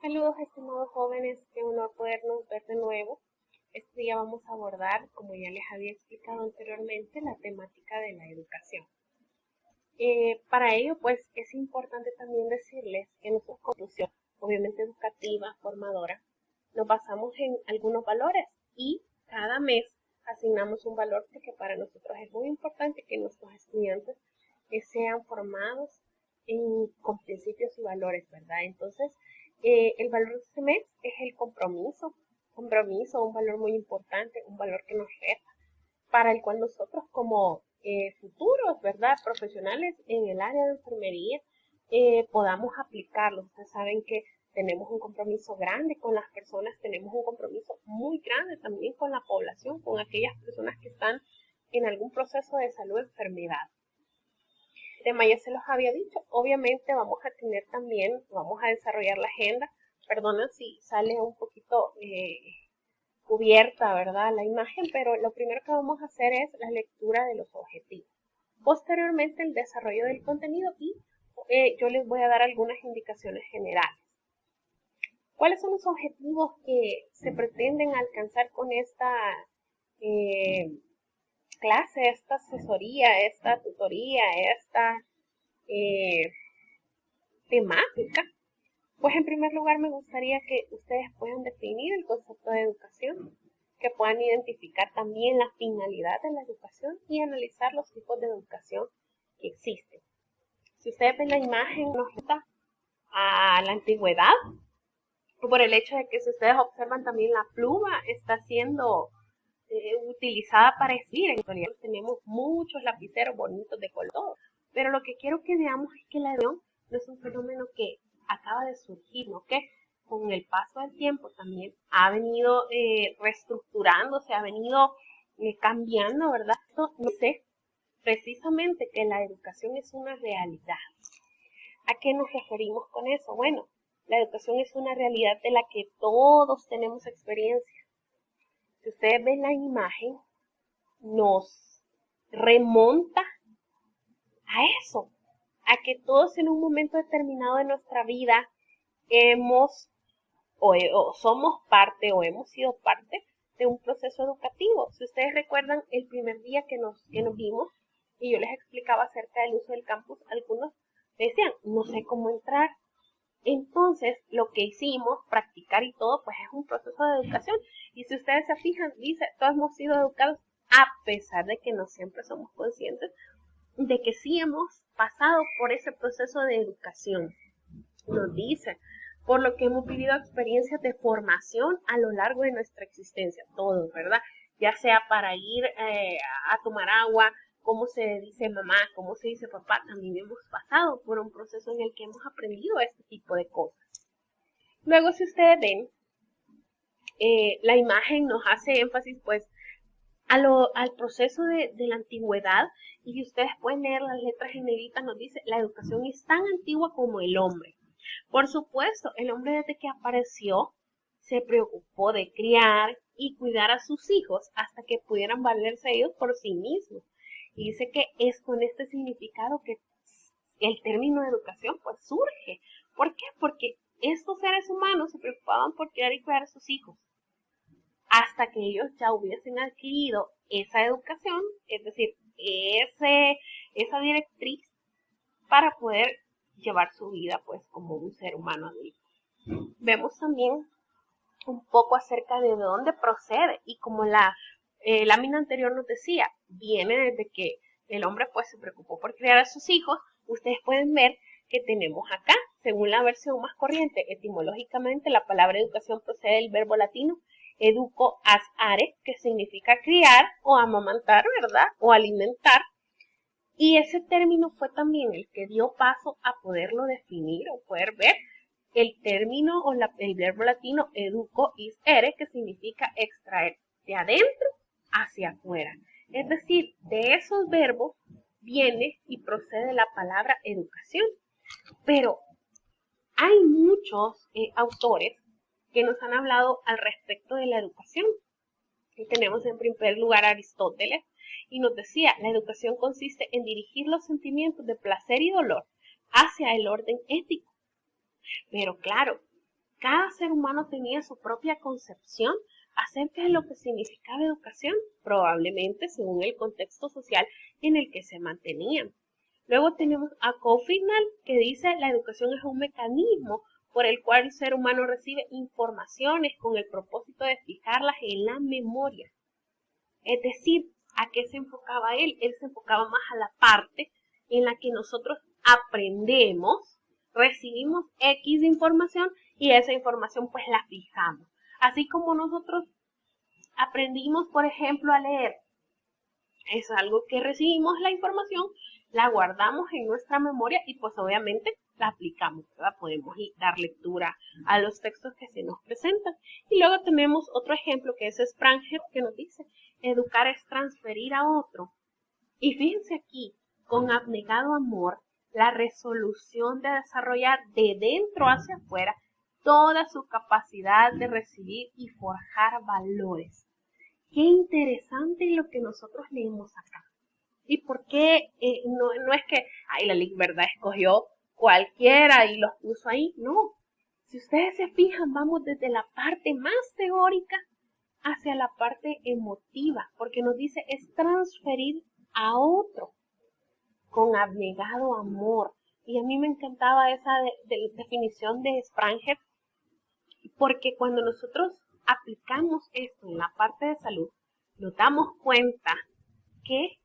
Saludos, estimados jóvenes, qué honor podernos ver de nuevo. Este día vamos a abordar, como ya les había explicado anteriormente, la temática de la educación. Para ello, pues, es importante también decirles que nuestra conclusión, obviamente educativa, formadora, nos basamos en algunos valores y cada mes asignamos un valor porque para nosotros es muy importante que nuestros estudiantes sean formados con principios y valores, ¿verdad? Entonces, el valor de este mes es el compromiso, un valor muy importante, un valor que nos reta, para el cual nosotros como futuros, ¿verdad? Profesionales en el área de enfermería podamos aplicarlo. Ustedes saben que tenemos un compromiso grande con las personas, tenemos un compromiso muy grande también con la población, con aquellas personas que están en algún proceso de salud o enfermedad. El tema ya se los había dicho, obviamente vamos a tener también, vamos a desarrollar la agenda, perdona si sale un poquito cubierta, ¿verdad? La imagen, pero lo primero que vamos a hacer es la lectura de los objetivos. Posteriormente el desarrollo del contenido y yo les voy a dar algunas indicaciones generales. ¿Cuáles son los objetivos que se pretenden alcanzar con esta clase, esta asesoría, esta tutoría, esta temática? Pues en primer lugar me gustaría que ustedes puedan definir el concepto de educación, que puedan identificar también la finalidad de la educación y analizar los tipos de educación que existen. Si ustedes ven la imagen, nos remonta a la antigüedad, por el hecho de que si ustedes observan también la pluma está siendo utilizada para escribir. En realidad tenemos muchos lapiceros bonitos de color, pero lo que quiero que veamos es que la educación no es un fenómeno que acaba de surgir, ¿no? Que con el paso del tiempo también ha venido reestructurándose, ha venido cambiando, ¿verdad? Esto no sé precisamente que la educación es una realidad. ¿A qué nos referimos con eso? Bueno, la educación es una realidad de la que todos tenemos experiencia. Si ustedes ven la imagen, nos remonta a eso, a que todos en un momento determinado de nuestra vida hemos o somos parte o hemos sido parte de un proceso educativo. Si ustedes recuerdan el primer día que nos vimos y yo les explicaba acerca del uso del campus, algunos decían, no sé cómo entrar. Entonces, lo que hicimos, practicar y todo, pues es un proceso de educación. Y si ustedes se fijan, dice, todos hemos sido educados a pesar de que no siempre somos conscientes de que sí hemos pasado por ese proceso de educación. Nos dice, por lo que hemos vivido experiencias de formación a lo largo de nuestra existencia, todos, ¿verdad? Ya sea para ir a tomar agua, cómo se dice mamá, cómo se dice papá, también hemos pasado por un proceso en el que hemos aprendido este tipo de cosas. Luego, si ustedes ven, la imagen nos hace énfasis, pues, al proceso de la antigüedad, y ustedes pueden leer las letras en negrita, nos dice, la educación es tan antigua como el hombre. Por supuesto, el hombre desde que apareció se preocupó de criar y cuidar a sus hijos hasta que pudieran valerse ellos por sí mismos. Y dice que es con este significado que el término de educación pues surge. ¿Por qué? Porque estos seres humanos se preocupaban por criar y cuidar a sus hijos hasta que ellos ya hubiesen adquirido esa educación, es decir, esa directriz para poder llevar su vida pues como un ser humano adulto. Vemos también un poco acerca de dónde procede y como la lámina anterior nos decía, viene desde que el hombre pues se preocupó por criar a sus hijos. Ustedes pueden ver que tenemos acá, según la versión más corriente, etimológicamente la palabra educación procede del verbo latino educo asare, que significa criar o amamantar, ¿verdad? O alimentar. Y ese término fue también el que dio paso a poderlo definir o poder ver el término o el verbo latino educo is ere, que significa extraer de adentro hacia afuera. Es decir, de esos verbos viene y procede la palabra educación. Pero hay muchos autores que nos han hablado al respecto de la educación. Y tenemos en primer lugar a Aristóteles, y nos decía, la educación consiste en dirigir los sentimientos de placer y dolor hacia el orden ético. Pero claro, cada ser humano tenía su propia concepción acerca de lo que significaba educación, probablemente según el contexto social en el que se mantenían. Luego tenemos a Coffinal, que dice la educación es un mecanismo por el cual el ser humano recibe informaciones con el propósito de fijarlas en la memoria. Es decir, ¿a qué se enfocaba él? Él se enfocaba más a la parte en la que nosotros aprendemos, recibimos X de información y esa información pues la fijamos. Así como nosotros aprendimos, por ejemplo, a leer, es algo que recibimos la información, la guardamos en nuestra memoria y pues obviamente la aplicamos, ¿verdad? Podemos dar lectura a los textos que se nos presentan. Y luego tenemos otro ejemplo que es Spranger, que nos dice, educar es transferir a otro. Y fíjense aquí, con abnegado amor, la resolución de desarrollar de dentro hacia afuera toda su capacidad de recibir y forjar valores. Qué interesante lo que nosotros leemos acá. ¿Y por qué no es que, ay, la verdad escogió cualquiera y los puso ahí? No. Si ustedes se fijan, vamos desde la parte más teórica hacia la parte emotiva, porque nos dice es transferir a otro con abnegado amor. Y a mí me encantaba esa definición de Spranger, porque cuando nosotros aplicamos esto en la parte de salud, nos damos cuenta que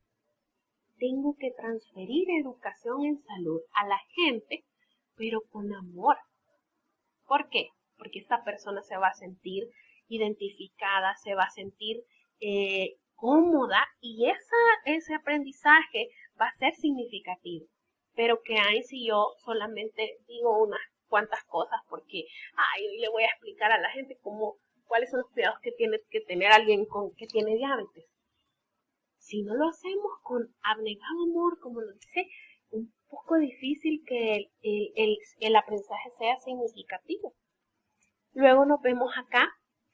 tengo que transferir educación en salud a la gente, pero con amor. ¿Por qué? Porque esta persona se va a sentir identificada, se va a sentir cómoda y ese aprendizaje va a ser significativo. Pero que hay si yo solamente digo unas cuantas cosas porque hoy le voy a explicar a la gente cuáles son los cuidados que tiene que tener alguien que tiene diabetes. Si no lo hacemos con abnegado amor, como lo dice, un poco difícil que el aprendizaje sea significativo. Luego nos vemos acá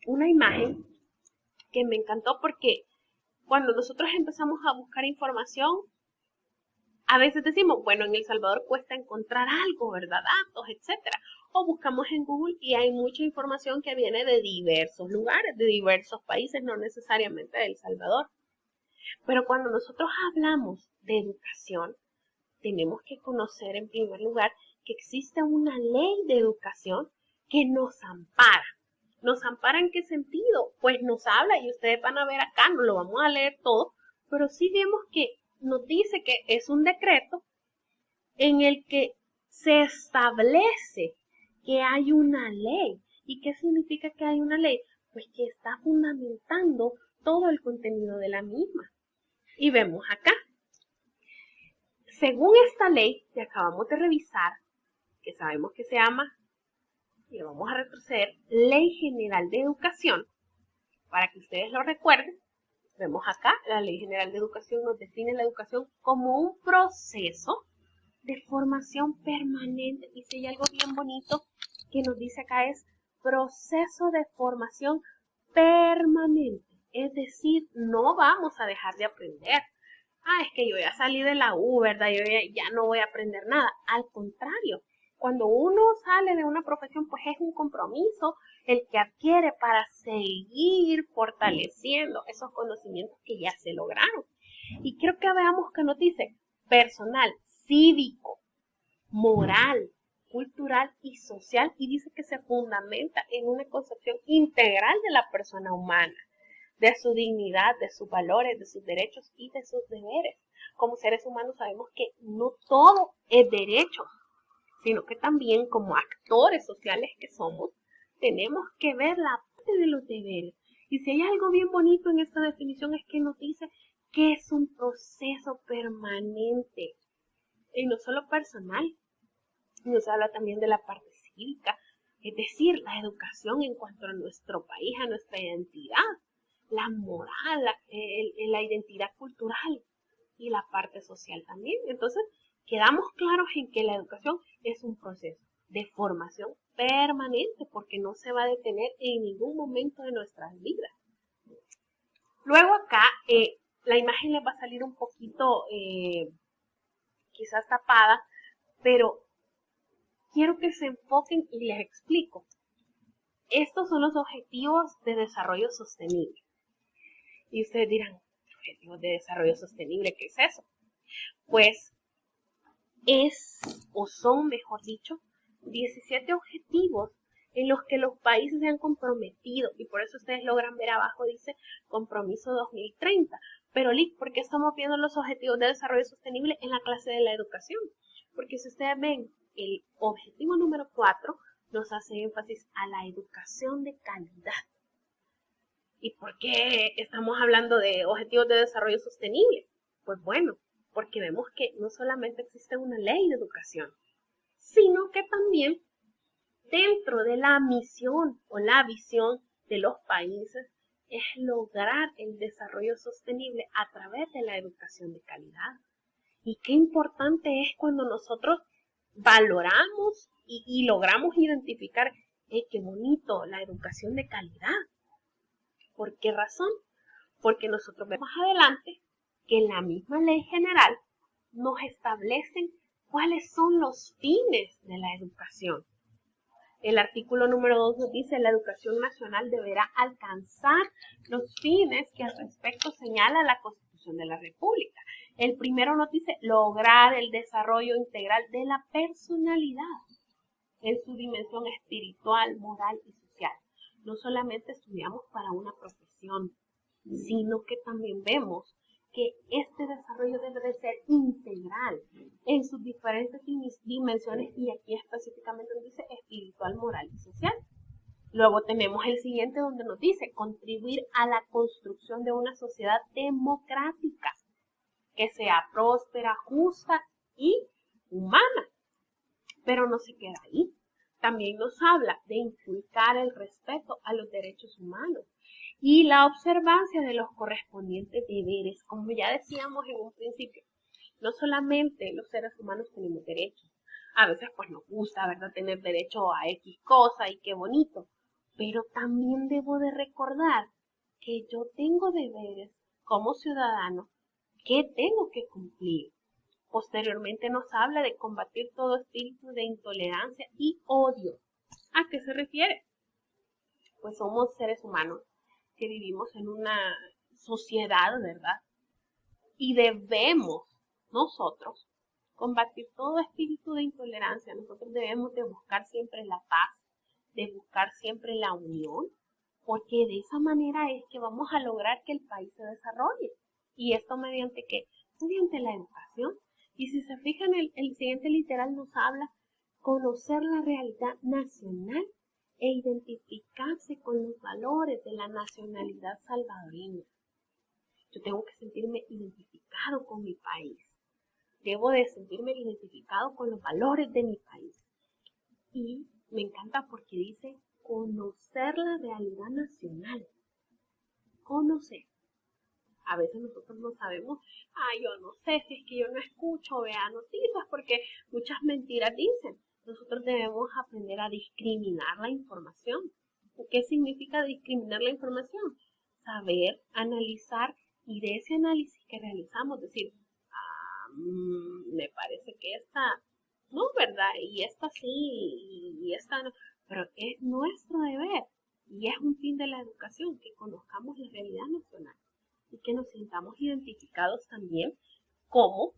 una imagen que me encantó porque cuando nosotros empezamos a buscar información, a veces decimos, bueno, en El Salvador cuesta encontrar algo, ¿verdad? Datos, etcétera. O buscamos en Google y hay mucha información que viene de diversos lugares, de diversos países, no necesariamente de El Salvador. Pero cuando nosotros hablamos de educación, tenemos que conocer en primer lugar que existe una ley de educación que nos ampara. ¿Nos ampara en qué sentido? Pues nos habla y ustedes van a ver acá, no lo vamos a leer todo, pero sí vemos que nos dice que es un decreto en el que se establece que hay una ley. ¿Y qué significa que hay una ley? Pues que está fundamentando todo el contenido de la misma. Y vemos acá, según esta ley que acabamos de revisar, que sabemos que se llama, y vamos a retroceder, Ley General de Educación, para que ustedes lo recuerden, vemos acá, la Ley General de Educación nos define la educación como un proceso de formación permanente. Y si hay algo bien bonito que nos dice acá es proceso de formación permanente. Es decir, no vamos a dejar de aprender. Es que yo ya salí de la U, ¿verdad? Yo ya no voy a aprender nada. Al contrario, cuando uno sale de una profesión, pues es un compromiso el que adquiere para seguir fortaleciendo esos conocimientos que ya se lograron. Y quiero que veamos que nos dice personal, cívico, moral, cultural y social, y dice que se fundamenta en una concepción integral de la persona humana, de su dignidad, de sus valores, de sus derechos y de sus deberes. Como seres humanos sabemos que no todo es derecho, sino que también como actores sociales que somos, tenemos que ver la parte de los deberes. Y si hay algo bien bonito en esta definición es que nos dice que es un proceso permanente, y no solo personal, nos habla también de la parte cívica, es decir, la educación en cuanto a nuestro país, a nuestra identidad, la moral, la identidad cultural y la parte social también. Entonces, quedamos claros en que la educación es un proceso de formación permanente porque no se va a detener en ningún momento de nuestras vidas. Luego acá, la imagen les va a salir un poquito quizás tapada, pero quiero que se enfoquen y les explico. estos son los objetivos de desarrollo sostenible. Y ustedes dirán, objetivos de desarrollo sostenible, ¿qué es eso? Pues son, mejor dicho, 17 objetivos en los que los países se han comprometido, y por eso ustedes logran ver abajo, dice compromiso 2030. Pero, Lick, ¿por qué estamos viendo los objetivos de desarrollo sostenible en la clase de la educación? Porque si ustedes ven, el objetivo número 4 nos hace énfasis a la educación de calidad. ¿Y por qué estamos hablando de objetivos de desarrollo sostenible? Pues bueno, porque vemos que no solamente existe una ley de educación, sino que también dentro de la misión o la visión de los países es lograr el desarrollo sostenible a través de la educación de calidad. Y qué importante es cuando nosotros valoramos y logramos identificar, qué bonito, la educación de calidad. ¿Por qué razón? Porque nosotros vemos más adelante que en la misma ley general nos establecen cuáles son los fines de la educación. El artículo número 2 nos dice: la educación nacional deberá alcanzar los fines que al respecto señala la Constitución de la República. El primero nos dice lograr el desarrollo integral de la personalidad en su dimensión espiritual, moral y social. No solamente estudiamos para una profesión, sino que también vemos que este desarrollo debe de ser integral en sus diferentes dimensiones, y aquí específicamente nos dice espiritual, moral y social. Luego tenemos el siguiente donde nos dice contribuir a la construcción de una sociedad democrática que sea próspera, justa y humana. Pero no se queda ahí. También nos habla de inculcar el respeto a los derechos humanos y la observancia de los correspondientes deberes. Como ya decíamos en un principio, no solamente los seres humanos tenemos derechos. A veces pues nos gusta, ¿verdad?, tener derecho a X cosa y qué bonito. Pero también debo de recordar que yo tengo deberes como ciudadano que tengo que cumplir. Posteriormente nos habla de combatir todo espíritu de intolerancia y odio. ¿A qué se refiere? Pues somos seres humanos que vivimos en una sociedad, ¿verdad? Y debemos nosotros combatir todo espíritu de intolerancia. Nosotros debemos de buscar siempre la paz, de buscar siempre la unión, porque de esa manera es que vamos a lograr que el país se desarrolle. ¿Y esto mediante qué? Mediante la educación. Y si se fijan, el siguiente literal nos habla conocer la realidad nacional e identificarse con los valores de la nacionalidad salvadoreña. Yo tengo que sentirme identificado con mi país. Debo de sentirme identificado con los valores de mi país. Y me encanta porque dice conocer la realidad nacional. Conocer. A veces nosotros no sabemos, yo no sé si es que yo no escucho, vea noticias, porque muchas mentiras dicen. Nosotros debemos aprender a discriminar la información. ¿Qué significa discriminar la información? Saber analizar, y de ese análisis que realizamos, decir, me parece que esta no, ¿verdad? Y esta sí, y esta no. Pero es nuestro deber, y es un fin de la educación, que conozcamos la realidad nacional y que nos sintamos identificados también como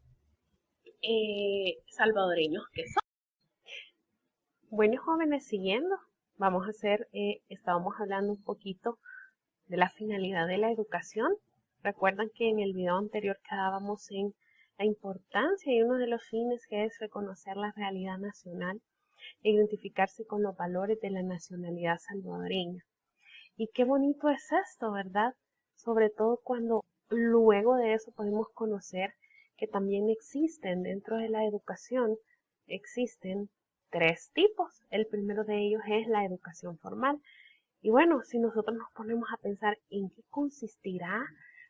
salvadoreños que son. Bueno, jóvenes, siguiendo, vamos a hacer, estábamos hablando un poquito de la finalidad de la educación. Recuerdan que en el video anterior quedábamos en la importancia y uno de los fines, que es reconocer la realidad nacional e identificarse con los valores de la nacionalidad salvadoreña. Y qué bonito es esto, ¿verdad? Sobre todo cuando luego de eso podemos conocer que también existen dentro de la educación, existen 3 tipos. El primero de ellos es la educación formal. Y bueno, si nosotros nos ponemos a pensar en qué consistirá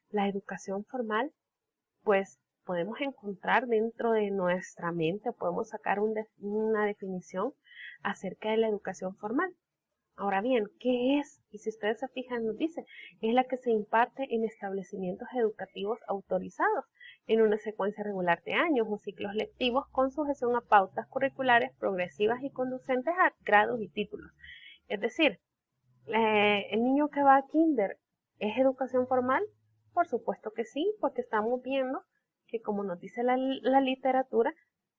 la educación formal, pues podemos encontrar dentro de nuestra mente, podemos sacar una definición acerca de la educación formal. Ahora bien, ¿qué es? Y si ustedes se fijan, nos dice, es la que se imparte en establecimientos educativos autorizados en una secuencia regular de años o ciclos lectivos con sujeción a pautas curriculares progresivas y conducentes a grados y títulos. Es decir, ¿El niño que va a kinder es educación formal? Por supuesto que sí, porque estamos viendo que, como nos dice la literatura,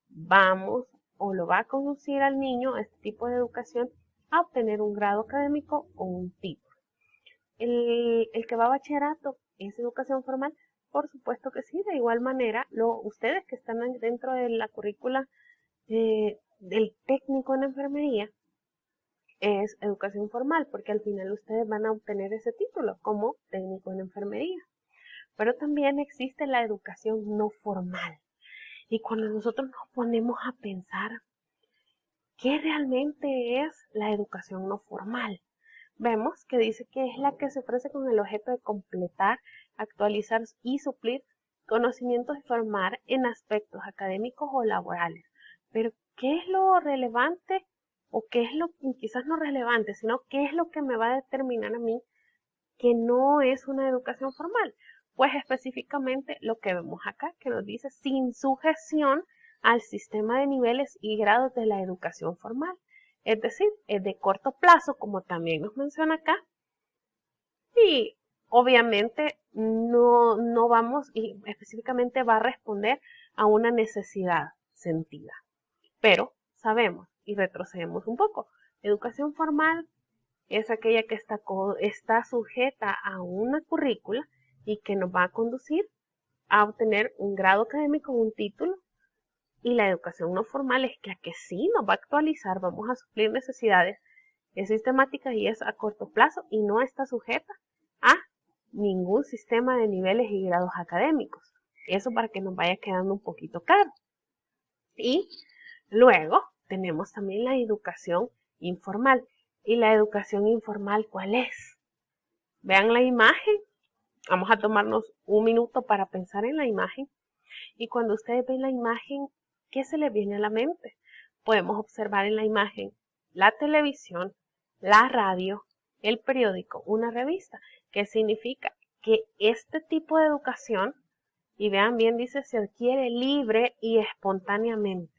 vamos o lo va a conducir al niño a este tipo de educación a obtener un grado académico o un título. El que va a bachillerato es educación formal, por supuesto que sí. De igual manera, ustedes que están dentro de la currícula del técnico en enfermería es educación formal, porque al final ustedes van a obtener ese título como técnico en enfermería. Pero también existe la educación no formal. Y cuando nosotros nos ponemos a pensar qué realmente es la educación no formal, vemos que dice que es la que se ofrece con el objeto de completar, actualizar y suplir conocimientos y formar en aspectos académicos o laborales. Pero, ¿qué es lo relevante? O qué es lo, quizás no relevante, sino qué es lo que me va a determinar a mí que no es una educación formal? Pues específicamente lo que vemos acá, que nos dice sin sujeción al sistema de niveles y grados de la educación formal. Es decir, es de corto plazo, como también nos menciona acá, y obviamente no vamos, y específicamente va a responder a una necesidad sentida. Pero sabemos, y retrocedemos un poco, educación formal es aquella que está sujeta a una currícula y que nos va a conducir a obtener un grado académico, un título. Y la educación no formal es la que sí nos va a actualizar, vamos a suplir necesidades, es sistemática y es a corto plazo y no está sujeta a ningún sistema de niveles y grados académicos. Eso para que nos vaya quedando un poquito claro. Y luego tenemos también la educación informal. ¿Y la educación informal cuál es? Vean la imagen. Vamos a tomarnos un minuto para pensar en la imagen. Y cuando ustedes ven la imagen, ¿qué se les viene a la mente? Podemos observar en la imagen la televisión, la radio, el periódico, una revista. ¿Qué significa? Que este tipo de educación, y vean bien, dice, se adquiere libre y espontáneamente,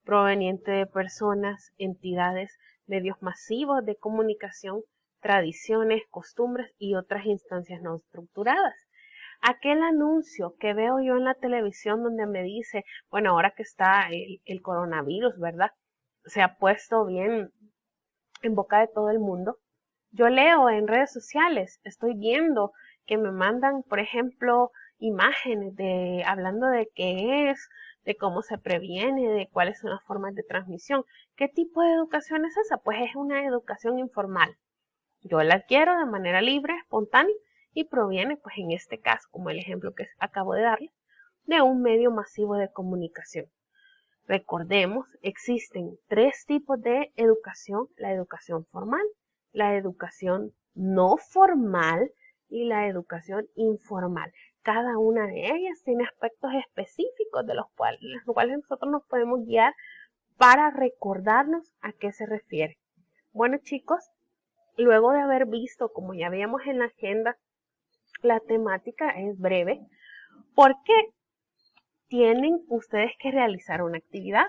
proveniente de personas, entidades, medios masivos de comunicación, tradiciones, costumbres y otras instancias no estructuradas. Aquel anuncio que veo yo en la televisión donde me dice, bueno, ahora que está el coronavirus, ¿verdad? Se ha puesto bien en boca de todo el mundo. Yo leo en redes sociales, estoy viendo que me mandan, por ejemplo, imágenes hablando de qué es, de cómo se previene, de cuáles son las formas de transmisión. ¿Qué tipo de educación es esa? Pues es una educación informal. Yo la adquiero de manera libre, espontánea y proviene, pues en este caso, como el ejemplo que acabo de darle, de un medio masivo de comunicación. Recordemos, existen tres tipos de educación: la educación formal, la educación no formal y la educación informal. Cada una de ellas tiene aspectos específicos de los cuales nosotros nos podemos guiar para recordarnos a qué se refiere. Bueno, chicos, luego de haber visto, como ya veíamos en la agenda, la temática es breve, porque tienen ustedes que realizar una actividad.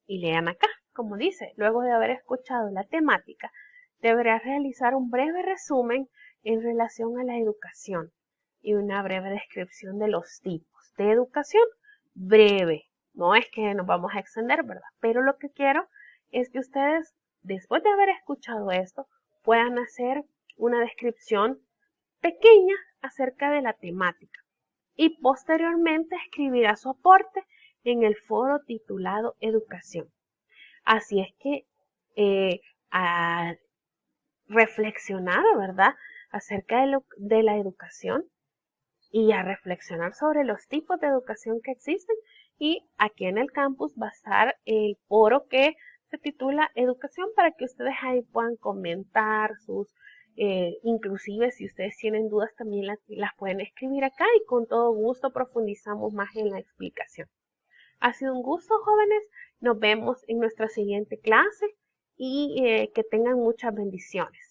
Y lean acá, como dice, luego de haber escuchado la temática, deberás realizar un breve resumen en relación a la educación y una breve descripción de los tipos de educación. Breve, no es que nos vamos a extender, ¿verdad? Pero lo que quiero es que ustedes, después de haber escuchado esto, puedan hacer una descripción pequeña acerca de la temática y posteriormente escribirá su aporte en el foro titulado Educación. Así es que a reflexionar, ¿verdad?, acerca de la educación y a reflexionar sobre los tipos de educación que existen. Y aquí en el campus va a estar el foro que se titula Educación, para que ustedes ahí puedan comentar inclusive si ustedes tienen dudas también las pueden escribir acá y con todo gusto profundizamos más en la explicación. Ha sido un gusto, jóvenes. Nos vemos en nuestra siguiente clase y que tengan muchas bendiciones.